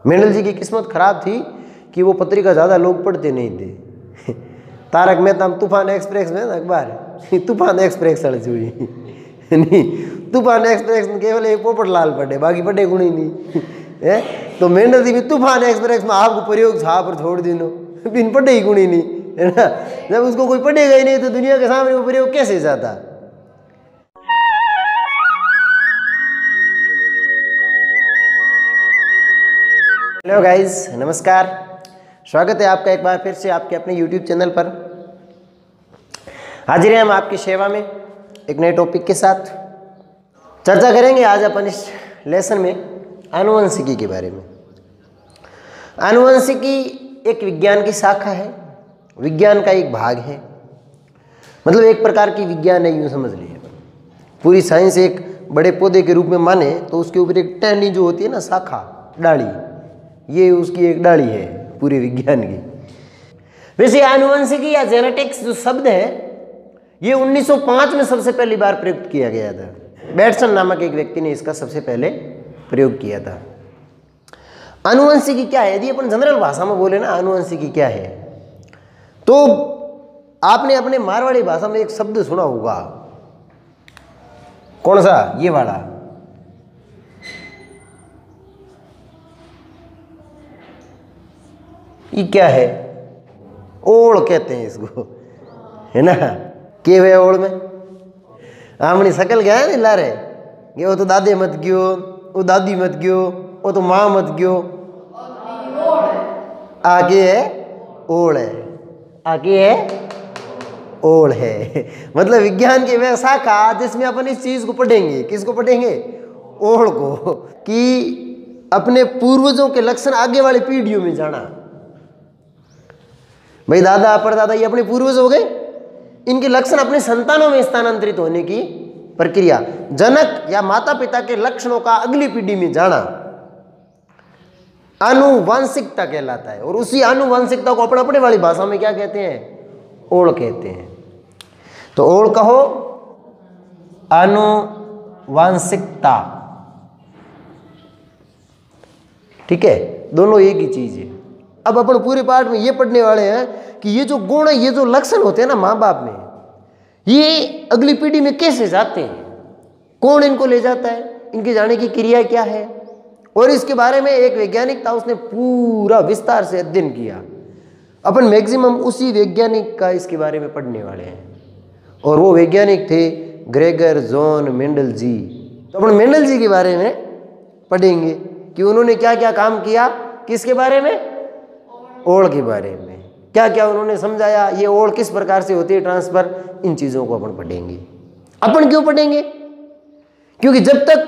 Mendel जी की किस्मत खराब थी कि वो पत्रिका ज़्यादा लोग पढ़ते नहीं थे। तारक मेहता तूफान एक्सप्रेस में अखबार तूफान एक्सप्रेस चल हुई नहीं, तूफान एक्सप्रेस में केवल एक पोपटलाल पढ़े, बाकी पढ़े गुणी नहीं है। तो मेंडल जी भी तूफान एक्सप्रेस में आपको प्रयोग छा पर छोड़ दिनो, बिन पढ़े ही गुणी नहीं है ना। जब उसको कोई पढ़ेगा ही नहीं तो दुनिया के सामने वो प्रयोग कैसे जाता। हेलो गाइस, नमस्कार, स्वागत है आपका एक बार फिर से आपके अपने YouTube चैनल पर। हाजिर हैं हम आपकी सेवा में एक नए टॉपिक के साथ। चर्चा करेंगे आज अपन इस लेसन में आनुवंशिकी के बारे में। आनुवंशिकी एक विज्ञान की शाखा है, विज्ञान का एक भाग है, मतलब एक प्रकार की विज्ञान है, यूँ समझ लीजिए। पूरी साइंस एक बड़े पौधे के रूप में माने तो उसके ऊपर एक टहनी जो होती है ना, शाखा, डाली, ये उसकी एक डाली है पूरे विज्ञान की। वैसे आनुवंशिकी या जेनेटिक्स जो शब्द है ये 1905 में सबसे पहली बार प्रयुक्त किया गया था। बैटसन नामक एक व्यक्ति ने इसका सबसे पहले प्रयोग किया था। आनुवंशिकी क्या है, यदि अपन जनरल भाषा में बोले ना आनुवंशिकी क्या है, तो आपने अपने मारवाड़ी भाषा में एक शब्द सुना होगा। कौन सा? ये वाला। ये क्या है? ओड़ कहते हैं इसको, है ना। के वे ओड़ में आमनी सकल गया है ला रहे, ये वो तो दादे मत गयो, वो दादी मत गयो, वो तो माँ मत गयो, आगे है ओड़ है, आगे है ओड़ है। मतलब विज्ञान की वह शाखा जिसमें अपन इस चीज को पढ़ेंगे। किसको पढ़ेंगे? ओड़ को, कि अपने पूर्वजों के लक्षण आगे वाली पीढ़ियों में जाना। भाई दादा परदादा ये अपने पूर्वज हो गए, इनके लक्षण अपने संतानों में स्थानांतरित होने की प्रक्रिया, जनक या माता पिता के लक्षणों का अगली पीढ़ी में जाना आनुवंशिकता कहलाता है। और उसी आनुवंशिकता को अपने अपने वाली भाषा में क्या कहते हैं? ओड़ कहते हैं। तो ओड़ कहो, आनुवंशिकता, ठीक है, दोनों एक ही चीज है। अब अपन पूरे पाठ में ये पढ़ने वाले हैं कि ये जो गुण, ये जो लक्षण होते हैं ना माँ बाप में, ये अगली पीढ़ी में कैसे जाते हैं, कौन इनको ले जाता है, इनके जाने की क्रिया क्या है, और इसके बारे में एक वैज्ञानिक था, उसने पूरा विस्तार से अध्ययन किया। अपन मैक्सिमम उसी वैज्ञानिक का इसके बारे में पढ़ने वाले हैं, और वो वैज्ञानिक थे ग्रेगर जॉन मेंडल जी। तो अपन मेंडल जी के बारे में पढ़ेंगे कि उन्होंने क्या क्या काम किया, किसके बारे में? ओड़ के बारे में। क्या क्या उन्होंने समझाया, ये ओड़ किस प्रकार से होती है ट्रांसफर, इन चीज़ों को अपन पढ़ेंगे। अपन क्यों पढ़ेंगे? क्योंकि जब तक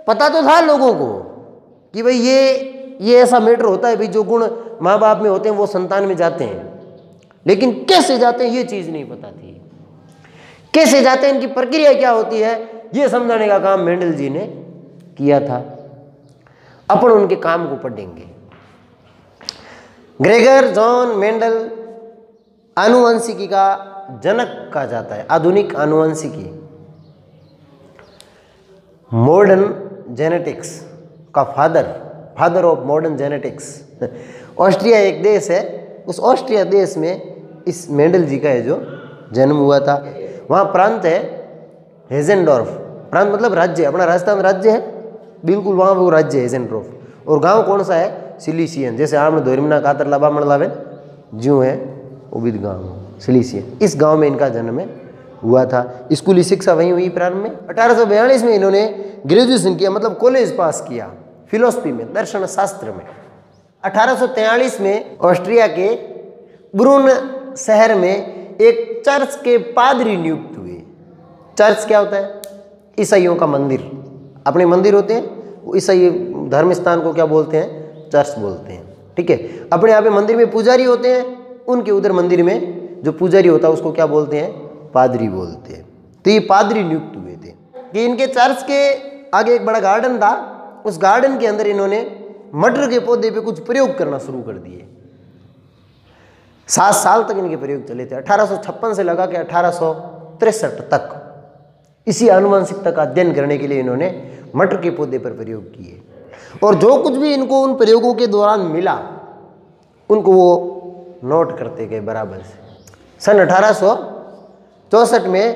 पता तो था लोगों को कि भाई ये ऐसा मैटर होता है, भाई जो गुण माँ बाप में होते हैं वो संतान में जाते हैं, लेकिन कैसे जाते हैं ये चीज़ नहीं पता थी। कैसे जाते हैं, इनकी प्रक्रिया क्या होती है, ये समझाने का काम मेंडल जी ने किया था। अपन उनके काम को पढ़ेंगे। ग्रेगर जॉन मेंडल आनुवंशिकी का जनक कहा जाता है, आधुनिक आनुवंशिकी, मॉडर्न जेनेटिक्स का father of modern genetics. Austria एक देश है, उस ऑस्ट्रिया देश में इस मेंडल जी का है जो जन्म हुआ था। वहाँ प्रांत है हेजेंडॉर्फ, प्रांत मतलब राज्य, अपना राजस्थान राज्य है बिल्कुल, वहाँ वो राज्य है हेजेंडॉर्फ। और गांव कौन सा है? सिलीसियन, जैसे आमण धोरिमना कातर लाबा मण लावे ज्यों है उबिद गांव सिलीसियन, इस गांव में इनका जन्म हुआ था। स्कूली शिक्षा वहीं हुई प्रारंभ में। 1842 में इन्होंने ग्रेजुएशन किया, मतलब कॉलेज पास किया फिलोसफी में, दर्शन शास्त्र में। 1843 में ऑस्ट्रिया के ब्रून शहर में एक चर्च के पादरी नियुक्त हुए। चर्च क्या होता है? ईसाइयों का मंदिर, अपने मंदिर होते हैं, वो ईसाई धर्म स्थान को क्या बोलते हैं? चर्च बोलते हैं, ठीक है। अपने यहाँ पे मंदिर में पुजारी होते हैं, उनके उधर मंदिर में जो पुजारी होता है उसको क्या बोलते हैं? पादरी बोलते हैं। तो ये पादरी नियुक्त हुए थे कि इनके चर्च के आगे एक बड़ा गार्डन था, उस गार्डन के अंदर इन्होंने मटर के पौधे पे कुछ प्रयोग करना शुरू कर दिए। 7 साल तक इनके प्रयोग चले थे, 1856 से लगा के 1863 तक। इसी आनुवंशिकता का अध्ययन करने के लिए इन्होंने मटर के पौधे पर प्रयोग किए। और जो कुछ भी इनको उन प्रयोगों के दौरान मिला उनको वो नोट करते गए बराबर से। सन 1864 में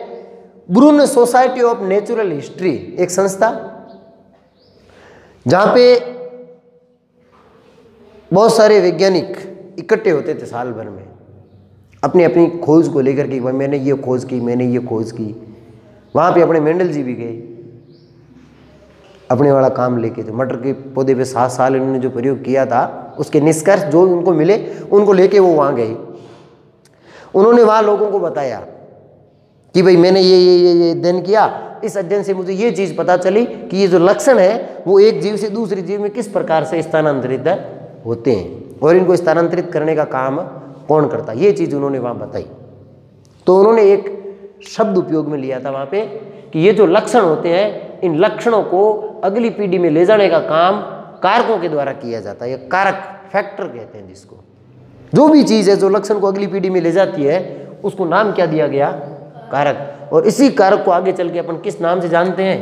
ब्रून सोसाइटी ऑफ नेचुरल हिस्ट्री, एक संस्था जहाँ पे बहुत सारे वैज्ञानिक इकट्ठे होते थे साल भर में अपनी अपनी खोज को लेकर के, मैंने ये खोज की, मैंने ये खोज की। वहाँ पे अपने मेंडल जी भी गए अपने वाला काम लेके। जो मटर के पौधे पे 7 साल इन्होंने जो प्रयोग किया था उसके निष्कर्ष जो उनको मिले उनको लेके वो वहाँ गए। उन्होंने वहाँ लोगों को बताया कि भाई मैंने ये अध्ययन किया, इस अध्ययन से मुझे ये चीज़ पता चली कि ये जो लक्षण है वो एक जीव से दूसरे जीव में किस प्रकार से स्थानांतरित होते हैं और इनको स्थानांतरित करने का काम कौन करता है, ये चीज़ उन्होंने वहाँ बताई। तो उन्होंने एक शब्द उपयोग में लिया था वहाँ पे कि ये जो लक्षण होते हैं इन लक्षणों को अगली पीढ़ी में ले जाने का काम कारकों के द्वारा किया जाता है। ये कारक, फैक्टर कहते हैं जिसको। जो भी चीज़ है जो लक्षण को अगली पीढ़ी में ले जाती है उसको नाम क्या दिया गया, कारक। और इसी कारक को आगे चल के अपन किस नाम से जानते हैं,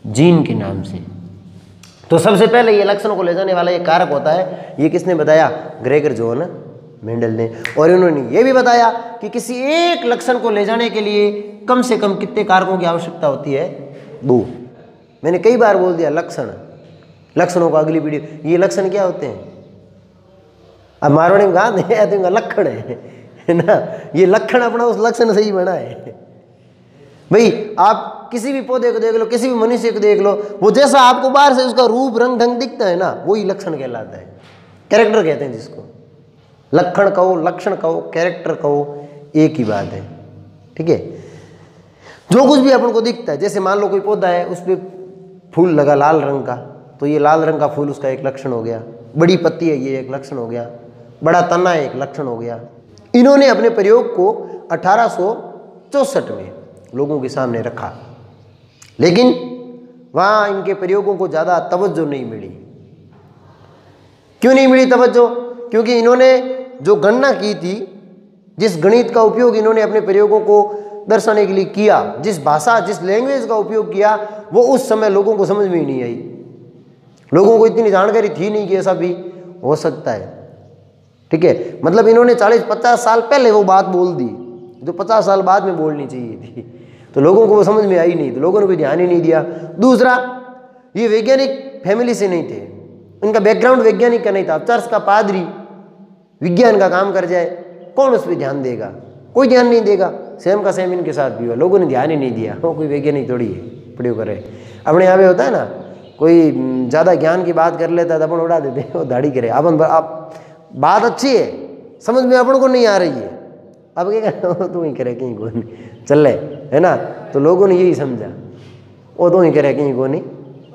जीन के नाम से। तो सबसे पहले ये लक्षणों को ले जाने वाला ये कारक होता है, ये किसने बताया, ग्रेगर जॉन मेंडल ने। और इन्होंने ये भी बताया कि किसी एक लक्षण को ले जाने के लिए कम से कम कितने कारकों की आवश्यकता होती है, 2। मैंने कई बार बोल दिया लक्षण, लक्षणों को अगली पीढ़ी, ये लक्षण क्या होते हैं, अब मारवाड़ी में कहा तो लक्षण है ना, ये लक्षण अपना उस लक्षण से ही बना है। भाई आप किसी भी पौधे को देख लो, किसी भी मनुष्य को देख लो, वो जैसा आपको बाहर से उसका रूप रंग ढंग दिखता है ना, वही लक्षण कहलाता है। कैरेक्टर कहते हैं जिसको, लक्षण कहो, लक्षण कहो, कैरेक्टर कहो, एक ही बात है। ठीक है, जो कुछ भी अपन को दिखता है, जैसे मान लो कोई पौधा है उस पर फूल लगा लाल रंग का, तो ये लाल रंग का फूल उसका एक लक्षण हो गया। बड़ी पत्ती है ये एक लक्षण हो गया, बड़ा तना है एक लक्षण हो गया। इन्होंने अपने प्रयोग को 1864 में लोगों के सामने रखा, लेकिन वहाँ इनके प्रयोगों को ज़्यादा तवज्जो नहीं मिली। क्यों नहीं मिली तवज्जो, क्योंकि इन्होंने जो गणना की थी, जिस गणित का उपयोग इन्होंने अपने प्रयोगों को दर्शाने के लिए किया, जिस भाषा जिस लैंग्वेज का उपयोग किया, वो उस समय लोगों को समझ में ही नहीं आई। लोगों को इतनी जानकारी थी नहीं कि ऐसा भी हो सकता है। ठीक है, मतलब इन्होंने 40-50 साल पहले वो बात बोल दी जो 50 साल बाद में बोलनी चाहिए थी, तो लोगों को वो समझ में आई नहीं, तो लोगों ने कोई ध्यान ही नहीं दिया। दूसरा, ये वैज्ञानिक फैमिली से नहीं थे, इनका बैकग्राउंड वैज्ञानिक का नहीं था। चर्च का पादरी विज्ञान का काम कर जाए, कौन उस पर ध्यान देगा, कोई ध्यान नहीं देगा। सेम का सेम इनके साथ भी हुआ, लोगों ने ध्यान ही नहीं दिया। वो कोई वैज्ञानिक थोड़ी है प्रयोग करे। अपने यहाँ पे होता है ना, कोई ज़्यादा ज्ञान की बात कर लेता है तो अपन उड़ा देते हैं, वो दाढ़ी करे। अपन आप बात अच्छी है, समझ में अपन को नहीं आ रही है, अब क्या करे, तू ही करे कहीं को नहीं चल रहे है ना, तो लोगों ने यही समझा, वो तो ही करे कहीं को नहीं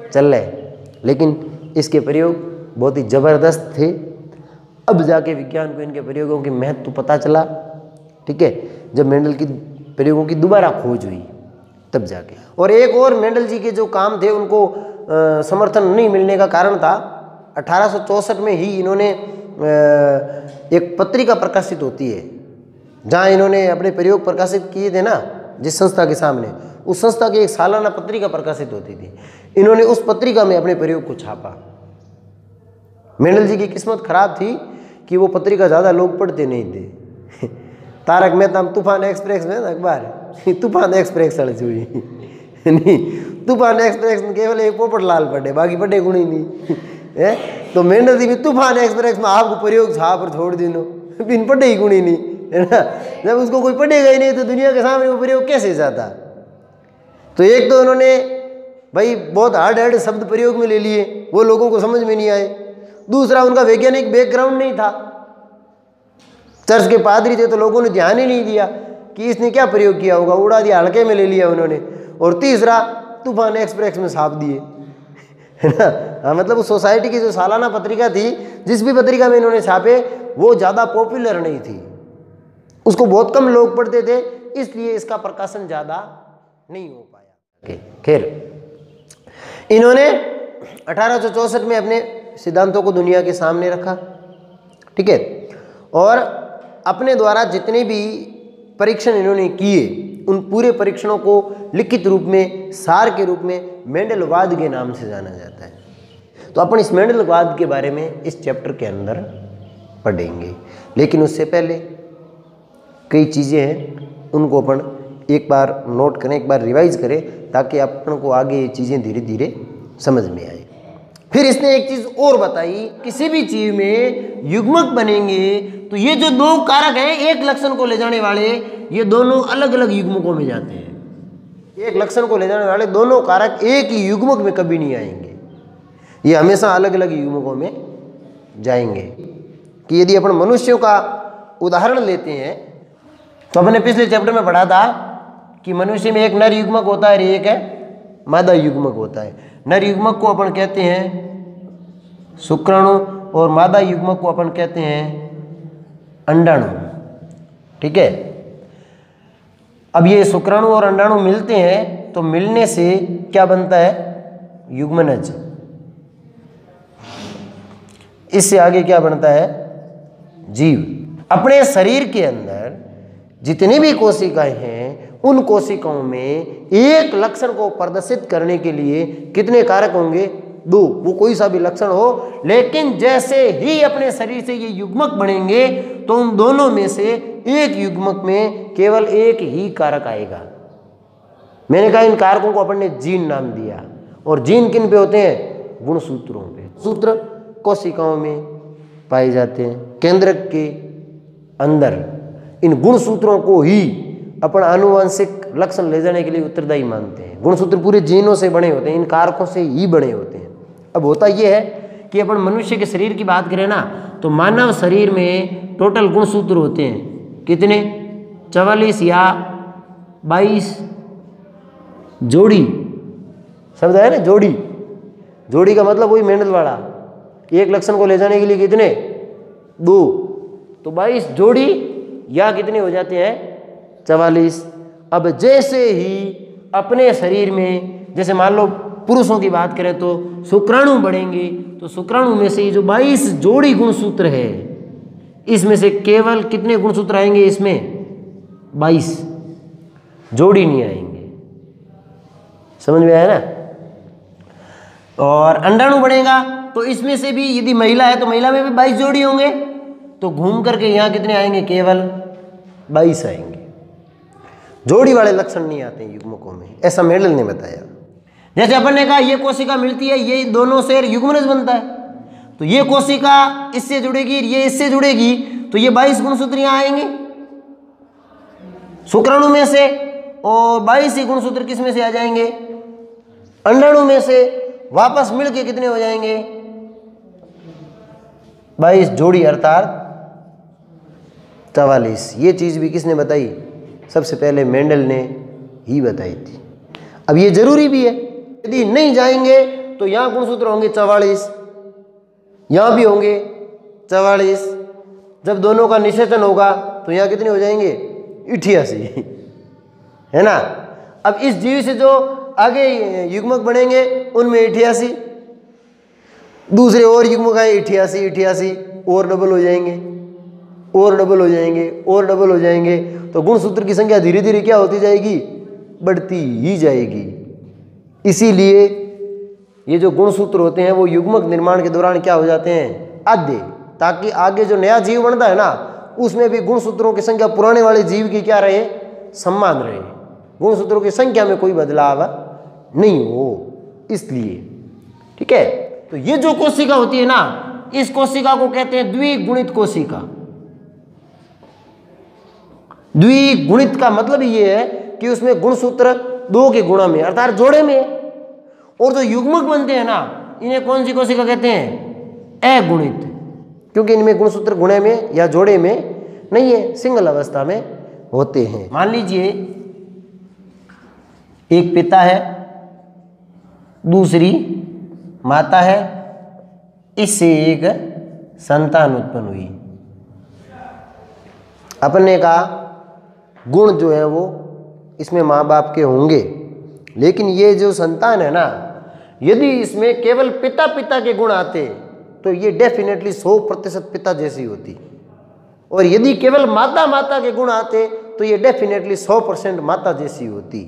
चल रहे। लेकिन इसके प्रयोग बहुत ही ज़बरदस्त थे। अब जाके विज्ञान को इनके प्रयोगों की महत्व पता चला। ठीक है, जब मेंडल की प्रयोगों की दोबारा खोज हुई तब जाके। और एक और मेंडल जी के जो काम थे उनको समर्थन नहीं मिलने का कारण था, 1864 में ही इन्होंने एक पत्रिका प्रकाशित होती है जहाँ इन्होंने अपने प्रयोग प्रकाशित किए थे ना, जिस संस्था के सामने, उस संस्था की एक सालाना पत्रिका प्रकाशित होती थी। इन्होंने उस पत्रिका में अपने प्रयोग को छापा। मेंडल जी की किस्मत खराब थी कि वो पत्रिका ज़्यादा लोग पढ़ते नहीं थे। तारक मेहता तूफान एक्सप्रेस में ना अखबार, तूफान एक्सप्रेस सड़च हुई नहीं, तूफान एक्सप्रेस में केवल एक पोपट लाल पढ़े, बाकी पढ़े गुणी नहीं है। तो मेंडल जी भी तूफान एक्सप्रेस में आपको प्रयोग छाप पर छोड़ दिनो, बिन पढ़े ही गुणी नहीं है ना। जब उसको कोई पढ़ेगा ही नहीं तो दुनिया के सामने वो प्रयोग कैसे जाता। तो एक तो उन्होंने भाई बहुत हार्ड शब्द प्रयोग में ले लिए, वो लोगों को समझ में नहीं आए। दूसरा, उनका वैज्ञानिक बैकग्राउंड नहीं था, चर्च के पादरी थे, तो लोगों ने ध्यान ही नहीं दिया कि इसने क्या प्रयोग किया होगा, उड़ा दिया, हल्के में ले लिया उन्होंने। और तीसरा, तूफान एक्सप्रेस में छाप दिए, है ना। हाँ, मतलब उस सोसाइटी की जो सालाना पत्रिका थी, जिस भी पत्रिका में इन्होंने छापे, वो ज़्यादा पॉपुलर नहीं थी, उसको बहुत कम लोग पढ़ते थे, इसलिए इसका प्रकाशन ज़्यादा नहीं हो पाया। खैर, इन्होंने 1864 में अपने सिद्धांतों को दुनिया के सामने रखा। ठीक है, और अपने द्वारा जितने भी परीक्षण इन्होंने किए, उन पूरे परीक्षणों को लिखित रूप में, सार के रूप में मेंडलवाद के नाम से जाना जाता है। तो अपन इस मेंडलवाद के बारे में इस चैप्टर के अंदर पढ़ेंगे, लेकिन उससे पहले कई चीज़ें हैं उनको अपन एक बार नोट करें, एक बार रिवाइज करें, ताकि अपन को आगे ये चीज़ें धीरे धीरे समझ में आए। फिर इसने एक चीज़ और बताई, किसी भी चीज़ में युग्मक बनेंगे तो ये जो दो कारक हैं एक लक्षण को ले जाने वाले, ये दोनों अलग अलग युग्मकों में जाते हैं। एक लक्षण को ले जाने वाले दोनों कारक एक ही युग्मक में कभी नहीं आएंगे, ये हमेशा अलग अलग युग्मकों में जाएंगे। कि यदि अपन मनुष्यों का उदाहरण लेते हैं तो अपने पिछले चैप्टर में पढ़ा था कि मनुष्य में एक नर युग्मक होता है और एक है मादा युग्मक होता है। नर युग्मक को अपन कहते हैं शुक्राणु और मादा युग्मक को अपन कहते हैं अंडाणु। ठीक है, अब ये शुक्राणु और अंडाणु मिलते हैं तो मिलने से क्या बनता है, युग्मनज। इससे आगे क्या बनता है, जीव। अपने शरीर के अंदर जितनी भी कोशिकाएं हैं उन कोशिकाओं में एक लक्षण को प्रदर्शित करने के लिए कितने कारक होंगे, दो। वो कोई सा भी लक्षण हो, लेकिन जैसे ही अपने शरीर से ये युग्मक बनेंगे तो उन दोनों में से एक युग्मक में केवल एक ही कारक आएगा। मैंने कहा इन कारकों को अपन ने जीन नाम दिया, और जीन किन पे होते हैं, गुणसूत्रों पे। सूत्र कोशिकाओं में पाए जाते हैं, केंद्रक के अंदर। इन गुणसूत्रों को ही अपन आनुवंशिक लक्षण ले जाने के लिए उत्तरदायी मानते हैं। गुणसूत्र पूरे जीनों से बने होते हैं, इन कारकों से ही बने होते हैं। अब होता यह है कि अपन मनुष्य के शरीर की बात करें ना, तो मानव शरीर में टोटल गुणसूत्र होते हैं कितने, 44 या 22 जोड़ी शब्द है ना, जोड़ी। जोड़ी का मतलब वही मेंडल वाला, एक लक्षण को ले जाने के लिए कितने, 2, तो 22 जोड़ी या कितने हो जाते हैं, 44। अब जैसे ही अपने शरीर में, जैसे मान लो पुरुषों की बात करें तो शुक्राणु बढ़ेंगे, तो शुक्राणु में से जो 22 जोड़ी गुणसूत्र है, इसमें से केवल कितने गुणसूत्र आएंगे, इसमें 22, जोड़ी नहीं आएंगे। समझ में आया ना। और अंडाणु बढ़ेगा तो इसमें से भी, यदि महिला है तो महिला में भी 22 जोड़ी होंगे, तो घूम करके यहाँ कितने आएंगे, केवल 22 आएंगे। जोड़ी वाले लक्षण नहीं आते हैं युग्मकों में, ऐसा मेंडल ने बताया। जैसे अपन ने कहा ये कोशिका मिलती है, ये दोनों से युग्मनज बनता है, तो ये कोशिका इससे जुड़ेगी, ये इससे जुड़ेगी, तो ये 22 गुणसूत्र यहाँ आएंगे शुक्राणु में से, और 22 ही गुणसूत्र किस में से आ जाएंगे, अंडाणु में से। वापस मिलके कितने हो जाएंगे, 22 जोड़ी अर्थात 44। ये चीज़ भी किसने बताई, सबसे पहले मेंडल ने ही बताई थी। अब ये जरूरी भी है, यदि नहीं जाएंगे तो यहाँ गुणसूत्र होंगे 44, यहाँ भी होंगे 44। जब दोनों का निषेचन होगा तो यहाँ कितने हो जाएंगे, 88, है ना। अब इस जीव से जो आगे युग्मक बनेंगे उनमें 88, दूसरे और युग्मक आए 88 और डबल हो जाएंगे, और डबल हो जाएंगे, और डबल हो जाएंगे, तो गुणसूत्र की संख्या धीरे धीरे क्या होती जाएगी, बढ़ती ही जाएगी। इसीलिए ये जो गुणसूत्र होते हैं वो युग्मक निर्माण के दौरान क्या हो जाते हैं, आधे, ताकि आगे जो नया जीव बनता है ना उसमें भी गुणसूत्रों की संख्या पुराने वाले जीव की क्या रहे, समान रहे, गुणसूत्रों की संख्या में कोई बदलाव नहीं हो, इसलिए। ठीक है, तो ये जो कोशिका होती है ना, इस कोशिका को कहते हैं द्विगुणित कोशिका। द्विगुणित का मतलब ये है कि उसमें गुणसूत्र 2 के गुणा में अर्थात जोड़े में, और जो युग्मक बनते हैं ना इन्हें कौन सी कोशिका कहते हैं, अगुणित, क्योंकि इनमें गुणसूत्र गुणे में या जोड़े में नहीं है, सिंगल अवस्था में होते हैं। मान लीजिए एक पिता है, दूसरी माता है, इससे एक संतान उत्पन्न हुई। अपन ने कहा गुण जो है वो इसमें माँ बाप के होंगे, लेकिन ये जो संतान है ना, यदि इसमें केवल पिता पिता के गुण आते तो ये डेफिनेटली 100% पिता जैसी होती, और यदि केवल माता माता के गुण आते तो ये डेफिनेटली 100% माता जैसी होती।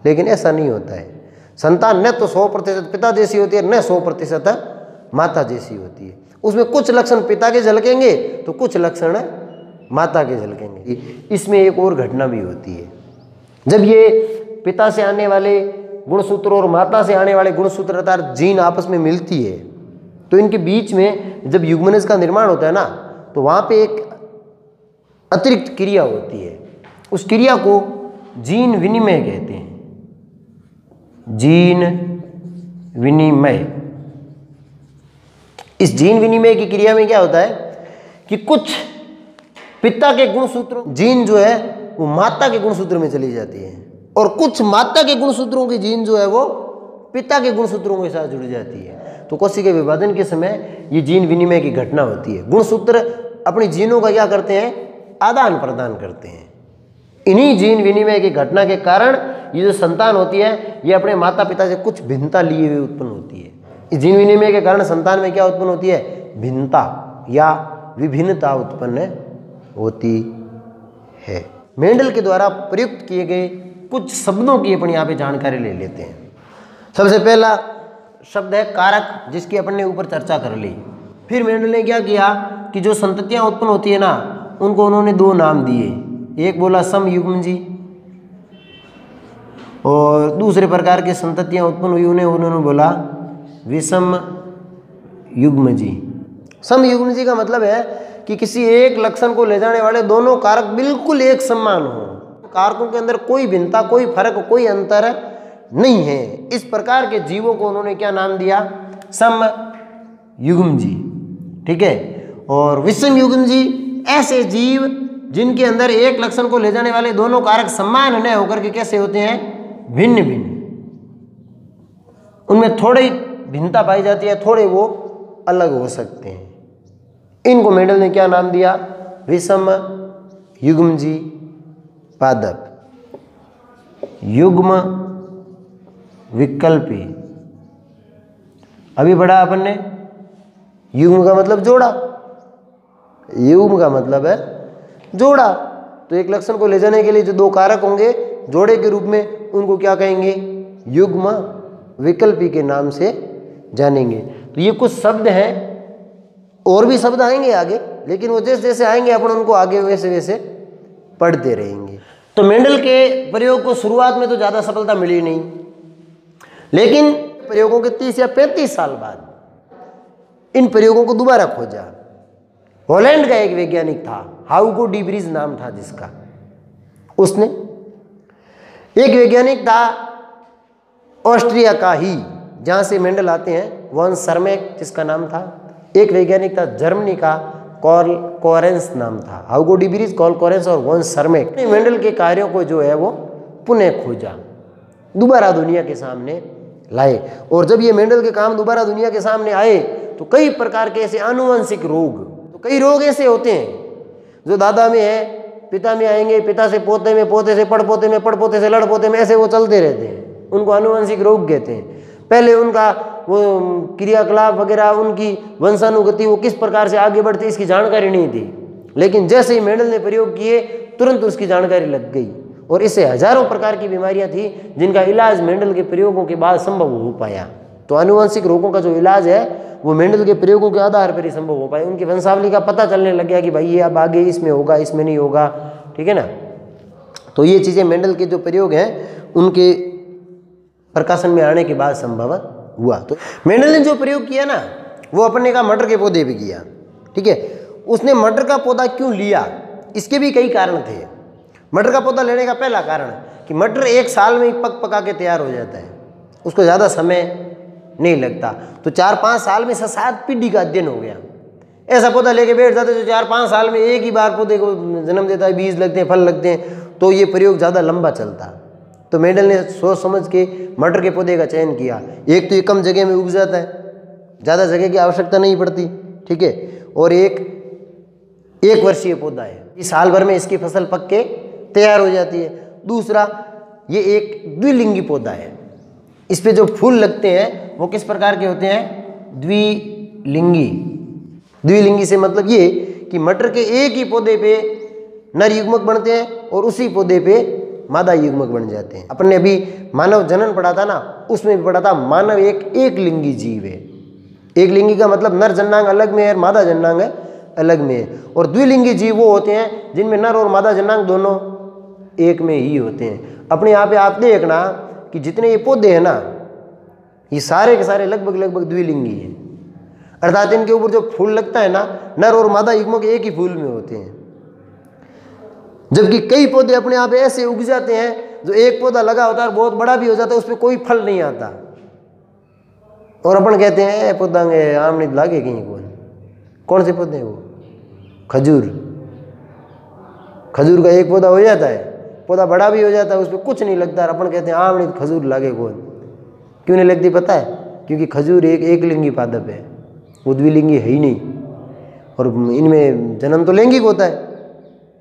लेकिन ऐसा नहीं होता है, संतान न तो 100% पिता जैसी होती है, न 100% माता जैसी होती है। उसमें कुछ लक्षण पिता के झलकेंगे तो कुछ लक्षण माता के झलकेंगे। इसमें एक और घटना भी होती है, जब ये पिता से आने वाले गुणसूत्र और माता से आने वाले गुणसूत्र अर्थात जीन आपस में मिलती है, तो इनके बीच में जब युग्मनज का निर्माण होता है ना, तो वहाँ पे एक अतिरिक्त क्रिया होती है। उस क्रिया को जीन विनिमय कहते हैं। जीन विनिमय। इस जीन विनिमय की क्रिया में क्या होता है कि कुछ पिता के गुणसूत्रों जीन जो है वो माता के गुणसूत्र में चली जाती है, और कुछ माता के गुणसूत्रों की जीन जो है वो पिता के गुणसूत्रों के साथ जुड़ जाती है। तो कोशिका विभाजन के समय ये जीन विनिमय की घटना होती है। गुणसूत्र अपनी जीनों का क्या करते हैं, आदान प्रदान करते हैं। इन्हीं जीन विनिमय की घटना के कारण ये जो संतान होती है ये अपने माता पिता से कुछ भिन्नता लिए हुए उत्पन्न होती है। इस जीन विनिमय के कारण संतान में क्या उत्पन्न होती है, भिन्नता या विभिन्नता उत्पन्न होती है। मेंडल के द्वारा प्रयुक्त किए गए कुछ शब्दों की अपनी यहाँ पे जानकारी ले लेते हैं। सबसे पहला शब्द है कारक, जिसकी अपन ने ऊपर चर्चा कर ली। फिर मेंडल ने क्या किया कि जो संततियाँ उत्पन्न होती है ना, उनको उन्होंने दो नाम दिए। एक बोला समयुग्मजी, और दूसरे प्रकार की संततियाँ उत्पन्न हुई उन्हें उन्होंने बोला विषम युग्मजी। समयुग्मजी का मतलब है कि किसी एक लक्षण को ले जाने वाले दोनों कारक बिल्कुल एक समान हो, कारकों के अंदर कोई भिन्नता, कोई फर्क, कोई अंतर नहीं है। इस प्रकार के जीवों को उन्होंने क्या नाम दिया, समयुग्मजी। ठीक है। और विषम युग्मजी ऐसे जीव जिनके अंदर एक लक्षण को ले जाने वाले दोनों कारक समान न होकर के कैसे होते हैं, भिन्न भिन्न, उनमें थोड़ी भिन्नता पाई जाती है, थोड़े वो अलग हो सकते हैं। इनको मेंडल ने क्या नाम दिया, विषम युग्मजी पादप। युग्म विकल्पी, अभी पढ़ा अपन ने। युग्म का मतलब जोड़ा, युग्म का मतलब है जोड़ा। तो एक लक्षण को ले जाने के लिए जो दो कारक होंगे जोड़े के रूप में, उनको क्या कहेंगे, युग्म विकल्पी के नाम से जानेंगे। तो ये कुछ शब्द हैं, और भी शब्द आएंगे आगे, लेकिन वो जैसे जैसे आएंगे अपन उनको आगे वैसे वैसे पढ़ते रहेंगे। तो मेंडल के प्रयोग को शुरुआत में तो ज़्यादा सफलता मिली नहीं, लेकिन प्रयोगों के 30 या 35 साल बाद इन प्रयोगों को दोबारा खोजा। हॉलैंड का एक वैज्ञानिक था, हाउगो डी व्रीज नाम था जिसका, उसने, एक वैज्ञानिक था ऑस्ट्रिया का ही, जहाँ से मेंडल आते हैं, वॉन सरमैक जिसका नाम था। एक वैज्ञानिक था जर्मनी का, कॉर्ल कोरेंस नाम था। हाउगो डी व्रीज, कॉर्ल कोरेंस और वॉन सरमैक ने मेंडल के कार्यों को जो है वो पुनः खोजा, दोबारा दुनिया के सामने लाए। और जब ये मेंडल के काम दोबारा दुनिया के सामने आए तो कई प्रकार के ऐसे आनुवंशिक रोग, तो कई रोग ऐसे होते हैं जो दादा में है, पिता में आएंगे, पिता से पोते में, पोते से पड़पोते में, पड़पोते से लड़पोते में, ऐसे वो चलते रहते हैं। उनको आनुवंशिक रोग कहते हैं। पहले उनका वो क्रियाकलाप वगैरह, उनकी वंशानुगति वो किस प्रकार से आगे बढ़ती इसकी जानकारी नहीं थी, लेकिन जैसे ही मेंडल ने प्रयोग किए तुरंत उसकी जानकारी लग गई। और इससे हजारों प्रकार की बीमारियां थी जिनका इलाज मेंडल के प्रयोगों के बाद संभव हो पाया। तो आनुवंशिक रोगों का जो इलाज है वो मेंडल के प्रयोगों के आधार पर ही संभव हो पाया। उनकी वंशावली का पता चलने लग गया कि भाई ये अब आगे इसमें होगा, इसमें नहीं होगा। ठीक है ना। तो ये चीज़ें मेंडल के जो प्रयोग हैं उनके प्रकाशन में आने के बाद संभव हुआ। तो मेंडल ने जो प्रयोग किया ना, वो अपने का मटर के पौधे पे किया। ठीक है। उसने मटर का पौधा क्यों लिया, इसके भी कई कारण थे। मटर का पौधा लेने का पहला कारण कि मटर 1 साल में ही पक पका के तैयार हो जाता है, उसको ज़्यादा समय नहीं लगता। तो 4-5 साल में 7 पीढ़ी का अध्ययन हो गया। ऐसा पौधा लेके बैठ जाते जो 4-5 साल में एक ही बार पौधे को जन्म देता है, बीज लगते हैं, फल लगते हैं, तो ये प्रयोग ज़्यादा लंबा चलता। तो मेंडल ने सोच समझ के मटर के पौधे का चयन किया। एक तो ये कम जगह में उग जाता है, ज़्यादा जगह की आवश्यकता नहीं पड़ती। ठीक है। और एक वर्षीय पौधा है, इस साल भर में इसकी फसल पक के तैयार हो जाती है। दूसरा, ये एक द्विलिंगी पौधा है, इस पे जो फूल लगते हैं वो किस प्रकार के होते हैं, द्विलिंगी। द्विलिंगी से मतलब ये कि मटर के एक ही पौधे पे नर युग्मक बनते हैं और उसी पौधे पे मादा युग्मक बन जाते हैं। अपन ने अभी मानव जनन पढ़ा था ना, उसमें भी पढ़ा था मानव एक लिंगी जीव है। एक लिंगी का मतलब नर जननांग अलग में है और मादा जननांग अलग में है। और द्विलिंगी जीव वो होते हैं जिनमें नर और मादा जननांग दोनों एक में ही होते हैं। अपने यहाँ पे आप देखना कि जितने ये पौधे हैं ना, ये सारे के सारे लगभग लगभग द्विलिंगी हैं, अर्थात इनके ऊपर जो फूल लगता है ना, नर और मादा युग्मक एक ही फूल में होते हैं। जबकि कई पौधे अपने आप ऐसे उग जाते हैं जो एक पौधा लगा होता है और बहुत बड़ा भी हो जाता है, उस पर कोई फल नहीं आता, और अपन कहते हैं पौधा आम नहीं लागे कहीं कौन से पौधे हैं वो? खजूर। खजूर का एक पौधा हो जाता है, पौधा बड़ा भी हो जाता है, उस पर कुछ नहीं लगता, अपन कहते हैं आम नहीं खजूर लागे कौन। क्यों नहीं लगती पता है? क्योंकि खजूर एक लिंगी पादप है, वो द्विलिंगी है ही नहीं, और इनमें जन्म तो लैंगिक होता है।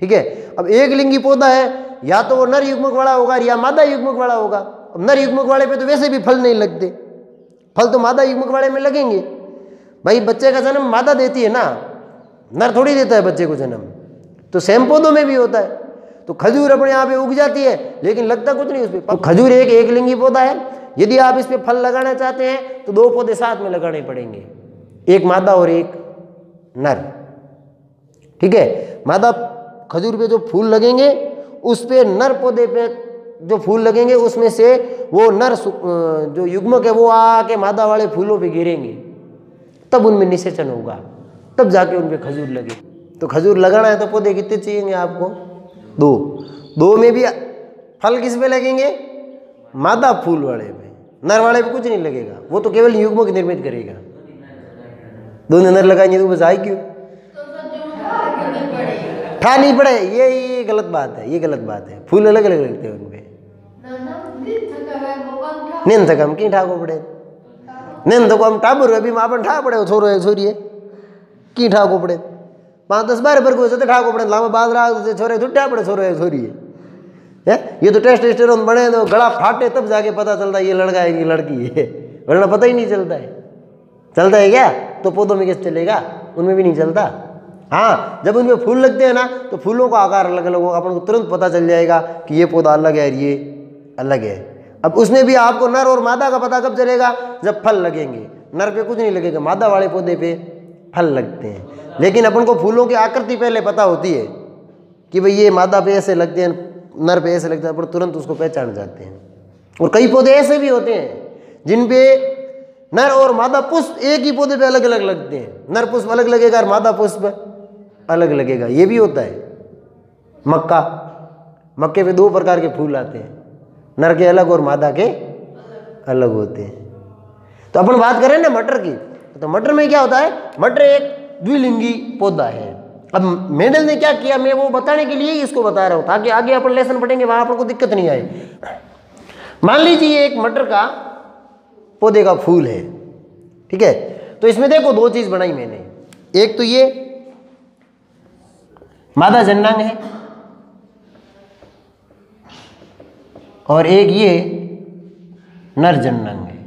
ठीक है, अब एक लिंगी पौधा है, या तो वो नर युग्मक वाला होगा या मादा युग्मक वाला होगा। अब नर युग्मक वाले पे तो वैसे भी फल नहीं लगते, फल तो मादा युग्मक वाले में लगेंगे। भाई बच्चे का जन्म मादा देती है ना, नर थोड़ी देता है बच्चे को जन्म, तो सेम पौधों में भी होता है। तो खजूर अपने यहाँ पे उग जाती है लेकिन लगता कुछ नहीं उस पर। तो खजूर एक लिंगी पौधा है, यदि आप इस पे फल लगाना चाहते हैं तो दो पौधे साथ में लगाने पड़ेंगे, एक मादा और एक नर। ठीक है, मादा खजूर पे जो फूल लगेंगे उस पे नर पौधे पे जो फूल लगेंगे उसमें से वो नर जो युग्मक है वो आके मादा वाले फूलों पे गिरेंगे, तब उनमें निषेचन होगा, तब जाके उन पे खजूर लगे। तो खजूर लगाना है तो पौधे कितने चाहिए आपको? दो में भी फल किस पे लगेंगे? मादा फूल वाले पे, नर वाले पे कुछ नहीं लगेगा, वो तो केवल युग्मक निर्मित करेगा। दोनों नर लगाएंगे तो बस आए क्यों? ठा नहीं पड़े, ये गलत बात है, ये गलत बात है। फूल अलग अलग लगते हैं उनपे। निंद थकम की ठाको पड़े, निंद को हम टाबर अभी मापन ठा पड़े, छोरो है छोरी है की ठाको पड़े, 5-10-12 पर को ठाको पड़े, लामा बाद रहा छोरे छुट्टा पड़े, छोरो है छोरी है। ये तो टेस्टोस्टेरोन बने तो गला फाटे तब जाके पता चलता है ये लड़का है कि लड़की है, वरना पता ही नहीं चलता है। चलता है क्या? तो पौधों में कैसे चलेगा? उनमें भी नहीं चलता। हाँ, जब उनमें फूल लगते हैं ना तो फूलों का आकार अलग अलग होगा, अपन को तुरंत पता चल जाएगा कि ये पौधा अलग है और ये अलग है। अब उसमें भी आपको नर और मादा का पता कब चलेगा? जब फल लगेंगे। नर पे कुछ नहीं लगेगा, मादा वाले पौधे पे फल लगते हैं। लेकिन अपन को फूलों की आकृति पहले पता होती है कि भाई ये मादा पे ऐसे लगते हैं, नर पे ऐसे लगते हैं, अपन तुरंत उसको पहचान जाते हैं। और कई पौधे ऐसे भी होते हैं जिन पे नर और मादा पुष्प एक ही पौधे पे अलग अलग लगते हैं, नर पुष्प अलग लगेगा और मादा पुष्प अलग लगेगा, ये भी होता है। मक्के पे 2 प्रकार के फूल आते हैं, नर के अलग और मादा के अलग होते हैं। तो अपन बात करें ना मटर की, तो मटर में क्या होता है? मटर एक द्विलिंगी पौधा है। अब मेंडल ने क्या किया, मैं वो बताने के लिए ही इसको बता रहा हूं ताकि आगे अपन लेसन पढ़ेंगे वहां अपन को दिक्कत नहीं आए। मान लीजिए एक मटर का पौधे का फूल है, ठीक है, तो इसमें देखो 2 चीज बनाई मैंने, एक तो ये मादा जननांग है और एक ये नर जननांग है।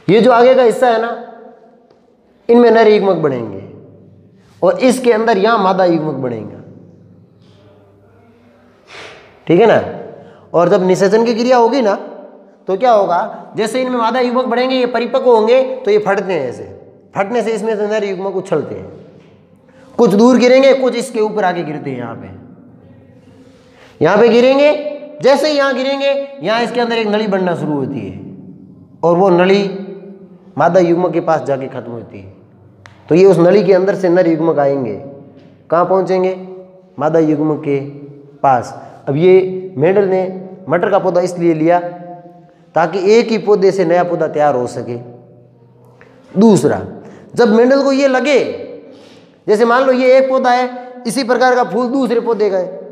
ये जो आगे का हिस्सा है ना, इनमें नर युग्मक बनेंगे और इसके अंदर यहां मादा युग्मक बनेगा। ठीक है ना? और जब निषेचन की क्रिया होगी ना तो क्या होगा, जैसे इनमें मादा युग्मक बढ़ेंगे, ये परिपक्व होंगे तो ये फटते हैं, ऐसे फटने से इसमें से नर युग्मक उछलते हैं, कुछ दूर गिरेंगे, कुछ इसके ऊपर आके गिरते हैं, यहाँ पे गिरेंगे। जैसे ही यहाँ गिरेंगे यहाँ इसके अंदर एक नली बनना शुरू होती है और वो नली मादा युग्मक के पास जाके खत्म होती है। तो ये उस नली के अंदर से नर युग्मक आएंगे, कहाँ पहुँचेंगे? मादा युग्मक के पास। अब ये मेंडल ने मटर का पौधा इसलिए लिया ताकि एक ही पौधे से नया पौधा तैयार हो सके। दूसरा, जब मेंडल को ये लगे, जैसे मान लो ये एक पौधा है, इसी प्रकार का फूल दूसरे पौधे का है,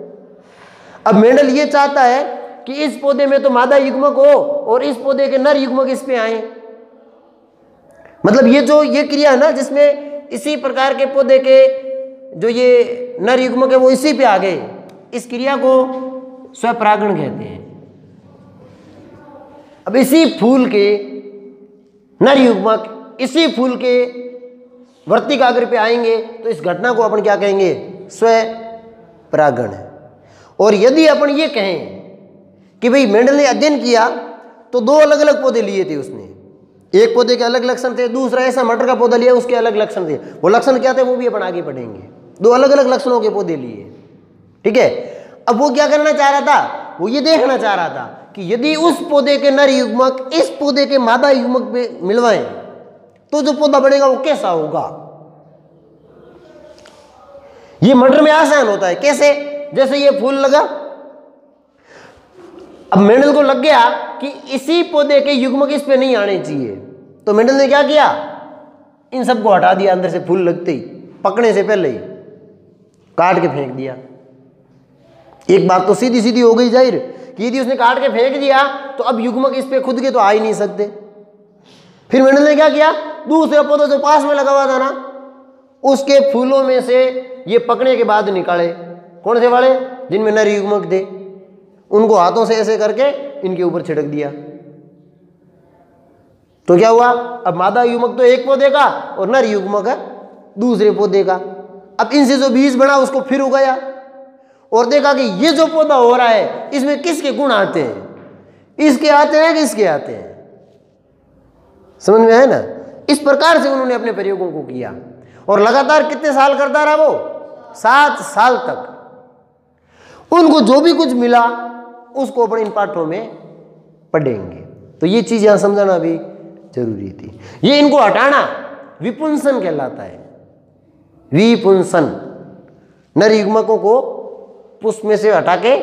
अब मेंडल ये चाहता है कि इस पौधे में तो मादा युग्मक हो और इस पौधे के नर युग्मक इस पे आए। मतलब ये क्रिया है ना जिसमें इसी प्रकार के पौधे के जो ये नर युग्मक है वो इसी पे आ गए, इस क्रिया को स्वपरागण कहते हैं। अब इसी फूल के नर युग्मक इसी फूल के वर्तिकाग्र पे आएंगे तो इस घटना को अपन क्या कहेंगे? स्वपरागण। और यदि अपन ये कहें कि भाई मेंडल ने अध्ययन किया तो 2 अलग अलग पौधे लिए थे उसने, एक पौधे के अलग लक्षण थे, दूसरा ऐसा मटर का पौधा लिया उसके अलग लक्षण थे। वो लक्षण क्या थे वो भी अपन आगे पढ़ेंगे। दो अलग अलग लक्षणों के पौधे लिए, ठीक है। अब वो क्या करना चाह रहा था, वो ये देखना चाह रहा था कि यदि उस पौधे के नर युग्मक इस पौधे के मादा युग्मक में मिलवाएं तो जो पौधा बढ़ेगा वो कैसा होगा। ये मटर में आसान होता है। कैसे? जैसे ये फूल लगा, अब मेंडल को लग गया कि इसी पौधे के युग्मक इस पे नहीं आने चाहिए, तो मेंडल ने क्या किया, इन सबको हटा दिया, अंदर से फूल लगते ही, पकने से पहले ही काट के फेंक दिया। एक बात तो सीधी सीधी हो गई जाहिर कि यदि उसने काट के फेंक दिया तो अब युग्मक इस पे खुद के तो आ ही नहीं सकते। फिर मेंडल ने क्या किया, दूसरा पौधा जो पास में लगा हुआ था ना, उसके फूलों में से ये पकने के बाद निकाले। कौन से वाले? जिनमें नर युग्मक थे, उनको हाथों से ऐसे करके इनके ऊपर छिड़क दिया। तो क्या हुआ, अब मादा युग्मक तो एक पौधे का और नर युग्मक है दूसरे पौधे का। अब इनसे जो बीज बना उसको फिर उगाया और देखा कि ये जो पौधा हो रहा है इसमें किसके गुण आते हैं, इसके आते हैं कि इसके आते हैं। समझ में है ना? इस प्रकार से उन्होंने अपने प्रयोगों को किया और लगातार कितने साल करता रहा वो? 7 साल तक। उनको जो भी कुछ मिला उसको अपने इन पाठों में पढ़ेंगे। तो ये चीज यहां समझाना भी जरूरी थी। ये इनको हटाना विपुंसन कहलाता है। विपुंसन, नर युग्मकों को पुष्प में से हटा के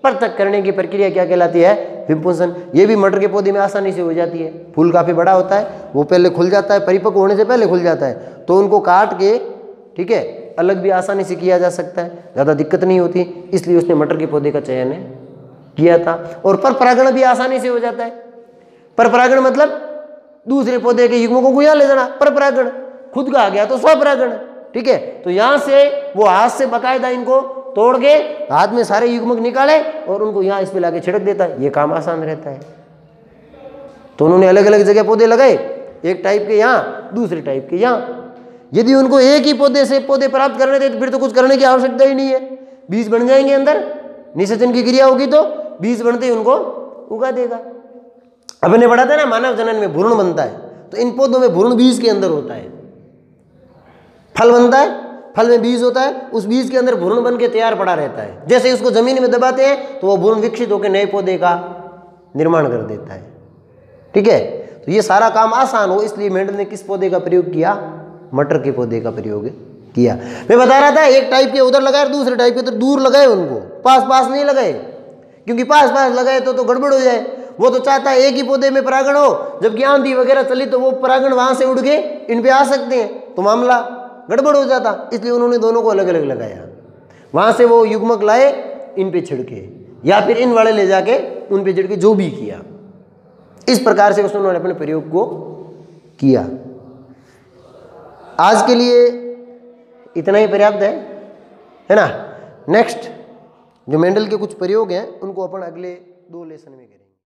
पृथक करने की प्रक्रिया क्या कहलाती है? विपुंसन। ये भी मटर के पौधे में आसानी से हो जाती है। फूल काफी बड़ा होता है, वो पहले खुल जाता है, परिपक्व होने से पहले खुल जाता है, तो उनको काट के, ठीक है, अलग भी आसानी से किया जा सकता है, ज़्यादा दिक्कत नहीं होती। इसलिए उसने मटर के पौधे का चयन किया था। और पर परागण भी आसानी से हो जाता है। पर परागण मतलब दूसरे पौधे के युग्मकों को यहाँ ले जाना, पर परागण। खुद का आ गया तो स्वपरागण, ठीक है। तो यहाँ से वो हाथ से बाकायदा इनको तोड़ के हाथ में सारे युग्मक निकाले और उनको यहाँ इस पे लाके छिड़क देता है। ये काम आसान रहता है। तो उन्होंने अलग अलग जगह पौधे लगाए, एक टाइप के यहाँ, दूसरे टाइप के यहाँ। यदि उनको एक ही पौधे से पौधे प्राप्त करने थे तो फिर तो कुछ करने की आवश्यकता ही नहीं है। बीज बन जाएंगे, अंदर निषेचन की क्रिया होगी तो बीज बनते ही उनको उगा देगा। अब मैंने पढ़ा था ना, मानव जनन में भ्रूण बनता है, तो इन पौधों में भ्रूण बीज के अंदर होता है। फल बनता है, फल में बीज होता है, उस बीज के अंदर भ्रूण बन के तैयार पड़ा रहता है। जैसे उसको जमीन में दबाते हैं तो वो भ्रूण विकसित होकर नए पौधे का निर्माण कर देता है, ठीक है। तो ये सारा काम आसान हो इसलिए मेंडल ने किस पौधे का प्रयोग किया? मटर के पौधे का प्रयोग किया। मैं बता रहा था एक टाइप के उधर लगाए, दूसरे टाइप के तो दूर लगाए, उनको पास पास नहीं लगाए, क्योंकि पास पास लगाए तो गड़बड़ हो जाए। वो तो चाहता है एक ही पौधे में परागण हो, जबकि आंधी वगैरह चली तो वो परागण वहां से उड़ के इन पे आ सकते हैं, तो मामला गड़बड़ हो जाता। इसलिए उन्होंने दोनों को अलग अलग लगाया। वहां से वो युग्मक लाए, इन पे छिड़के, या फिर इन वाले ले जाके उन पे छिड़के, जो भी किया। इस प्रकार से उन्होंने अपने प्रयोग को किया। आज के लिए इतना ही पर्याप्त है ना। नेक्स्ट जो मेंडल के कुछ प्रयोग हैं उनको अपन अगले 2 लेसन में करेंगे।